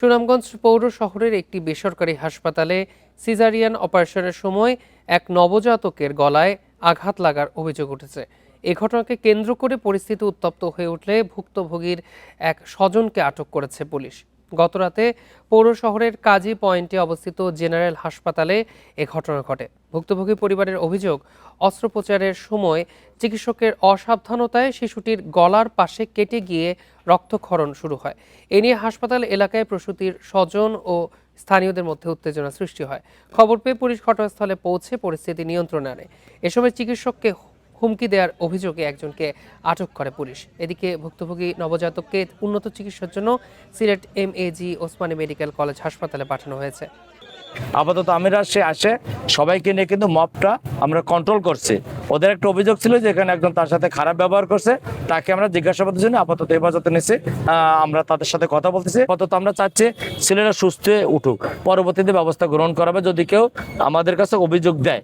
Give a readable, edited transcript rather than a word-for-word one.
সুনামগঞ্জ পৌর শহরের একটি বেসরকারি হাসপাতালে সিজারিয়ান অপারেশনের সময় এক নবজাতকের গলায় আঘাত লাগার অভিযোগ উঠেছে। এ ঘটনাকে কেন্দ্র করে পরিস্থিতি উত্তপ্ত হয়ে উঠলে ভুক্তভোগীর এক স্বজনকে আটক করেছে পুলিশ। গতরাতে পৌর শহরের কাজী পয়েন্টে অবস্থিত জেনারেল হাসপাতালে এ ঘটনা ঘটে। ভুক্তভোগী পরিবারের অভিযোগ, অস্ত্রোপচারের সময় চিকিৎসকের অসাবধানতায় শিশুটির গলার পাশে কেটে গিয়ে রক্তক্ষরণ শুরু হয়। এ নিয়ে হাসপাতাল এলাকায় প্রসূতির স্বজন ও স্থানীয়দের মধ্যে উত্তেজনা সৃষ্টি হয়। খবর পেয়ে পুলিশ ঘটনাস্থলে পৌঁছে পরিস্থিতি নিয়ন্ত্রণে আনে। এ সময় চিকিৎসককে হুমকি দেওয়ার অভিযোগে একজনকে আটক করে পুলিশ। এদিকে ভুক্তভোগী নবজাতককে উন্নত চিকিৎসার জন্য Sylhet MAG Osmani medical college হাসপাতালে পাঠানো হয়েছে। আপাতত আমিরা সে আসে সবাইকে নিয়ে কিন্তু মবটা আমরা কন্ট্রোল করছি। ওদের একটা অভিযোগ ছিল যে এখানে একজন তার সাথে খারাপ ব্যবহার করছে, তাকে আমরা জিজ্ঞাসাবাদের জন্য আপাতত হেফাজতে নিয়েছি। আমরা তাদের সাথে কথা বলতেছি। আপাতত আমরা চাচ্ছি ছেলেরা সুস্থ হয়ে উঠুক, পরবর্তীতে ব্যবস্থা গ্রহণ করা হবে যদি কেউ আমাদের কাছে অভিযোগ দেয়।